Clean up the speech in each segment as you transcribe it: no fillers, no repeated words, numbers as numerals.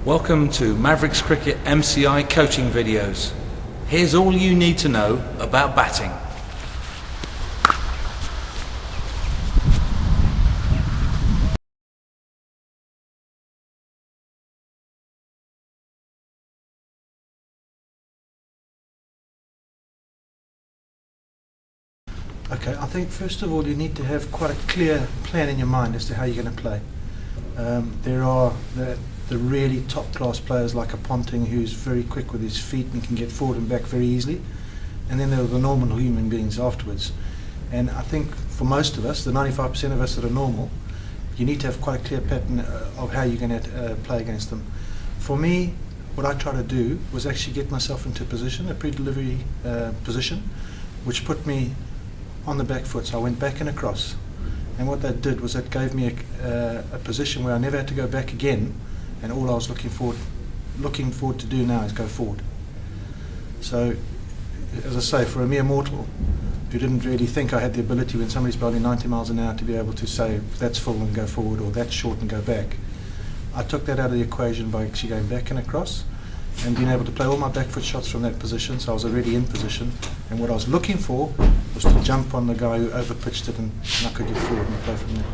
Welcome to Mavericks Cricket MCI coaching videos. Here's all you need to know about batting. Okay, I think first of all you need to have quite a clear plan in your mind as to how you're going to play. There are the really top class players like a Ponting who's very quick with his feet and can get forward and back very easily, and then there are the normal human beings afterwards. And I think for most of us, the 95% of us that are normal, you need to have quite a clear pattern of how you're going to play against them. For me, what I try to do was actually get myself into a position, a pre-delivery position, which put me on the back foot, so I went back and across, and what that did was that gave me a position where I never had to go back again, and all I was looking forward to do now is go forward. So, as I say, for a mere mortal who didn't really think I had the ability when somebody's bowling 90 miles an hour to be able to say that's full and go forward or that's short and go back, I took that out of the equation by actually going back and across and being able to play all my back foot shots from that position, so I was already in position, and what I was looking for was to jump on the guy who overpitched it and I could get forward and play from there.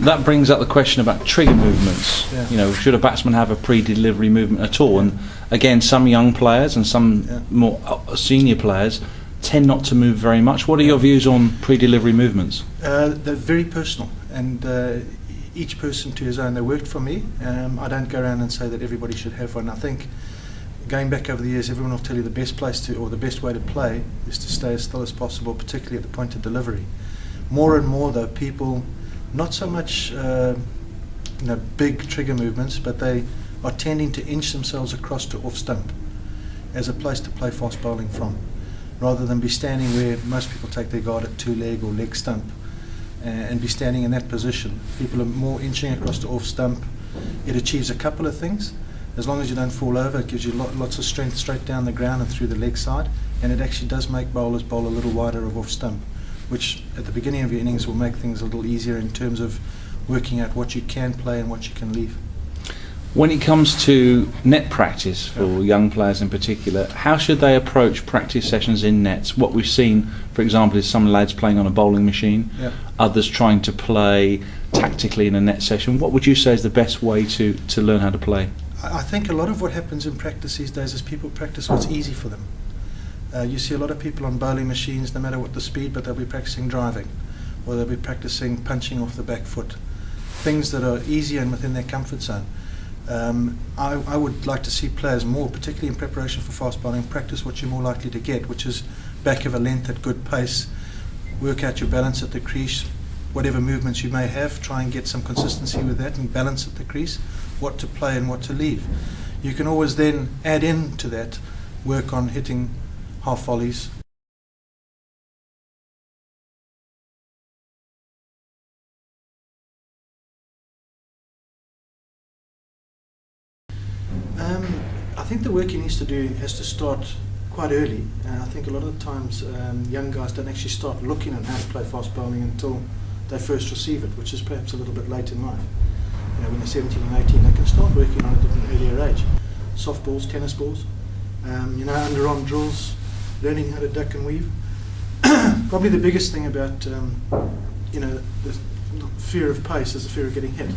That brings up the question about trigger movements. Yeah. You know, should a batsman have a pre-delivery movement at all? And again, some young players and some more senior players tend not to move very much. What are your views on pre-delivery movements? They're very personal, and each person to his own. They worked for me. I don't go around and say that everybody should have one. I think going back over the years, everyone will tell you the best place to, or the best way to play is to stay as still as possible, particularly at the point of delivery. More and more though, people, not so much big trigger movements, but they are tending to inch themselves across to off stump as a place to play fast bowling from, rather than be standing where most people take their guard at two leg or leg stump and be standing in that position. People are more inching across to off stump. It achieves a couple of things. As long as you don't fall over, it gives you lots of strength straight down the ground and through the leg side, and it actually does make bowlers bowl a little wider of off stump, which at the beginning of your innings will make things a little easier in terms of working out what you can play and what you can leave. When it comes to net practice for young players in particular, how should they approach practice sessions in nets? What we've seen, for example, is some lads playing on a bowling machine, others trying to play tactically in a net session. What would you say is the best way to learn how to play? I think a lot of what happens in practice these days is people practice what's easy for them. You see a lot of people on bowling machines, no matter what the speed, but they'll be practicing driving, or they'll be practicing punching off the back foot, things that are easy and within their comfort zone. I would like to see players more, particularly in preparation for fast bowling, practice what you're more likely to get, which is back of a length at good pace, work out your balance at the crease, whatever movements you may have, try and get some consistency with that and balance at the crease, what to play and what to leave. You can always then add in to that, work on hitting half volleys. I think the work he needs to do has to start quite early. I think a lot of the times young guys don't actually start looking at how to play fast bowling until they first receive it, which is perhaps a little bit late in life. You know, when they're 17 and 18, they can start working on it at an earlier age. Soft balls, tennis balls, underarm drills, learning how to duck and weave. Probably the biggest thing about the fear of pace is the fear of getting hit.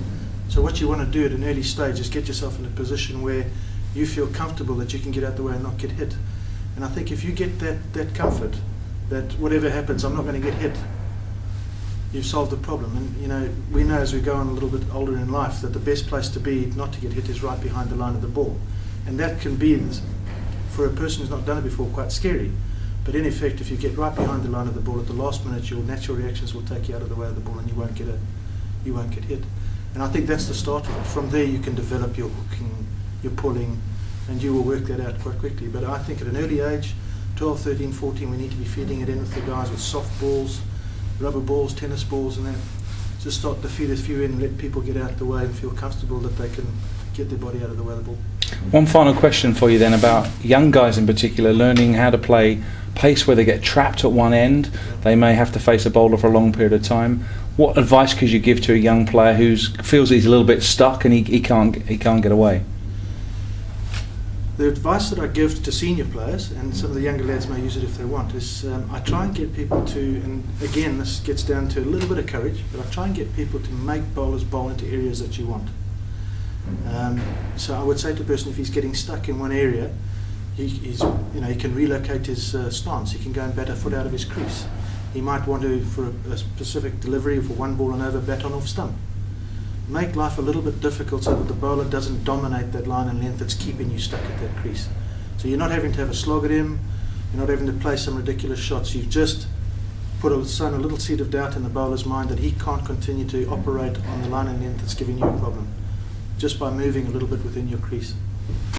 So what you want to do at an early stage is get yourself in a position where you feel comfortable that you can get out the way and not get hit. And I think if you get that comfort, that whatever happens, I'm not going to get hit, you've solved the problem. And we know as we go on a little bit older in life that the best place to be not to get hit is right behind the line of the ball. And that can be, for a person who's not done it before, quite scary. But in effect, if you get right behind the line of the ball at the last minute, your natural reactions will take you out of the way of the ball and you won't get hit. And I think that's the start of it. From there you can develop your hooking, your pulling, and you will work that out quite quickly. But I think at an early age, 12, 13, 14, we need to be feeding it in with the guys with soft balls, rubber balls, tennis balls, and then just start to feed a few in and let people get out the way and feel comfortable that they can get their body out of the way of the ball. One final question for you then about young guys in particular learning how to play pace where they get trapped at one end. They may have to face a bowler for a long period of time. What advice could you give to a young player who feels he's a little bit stuck and he can't get away? The advice that I give to senior players, and some of the younger lads may use it if they want, is I try and get people to, and again this gets down to a little bit of courage, but I try and get people to make bowlers bowl into areas that you want. So I would say to a person, if he's getting stuck in one area, he can relocate his stance. He can go and bat a foot out of his crease. He might want to, for a specific delivery, for one ball and over, bat on off stump. Make life a little bit difficult so that the bowler doesn't dominate that line and length that's keeping you stuck at that crease. So you're not having to have a slog at him, you're not having to play some ridiculous shots, you've just sown a little seed of doubt in the bowler's mind that he can't continue to operate on the line and length that's giving you a problem, just by moving a little bit within your crease.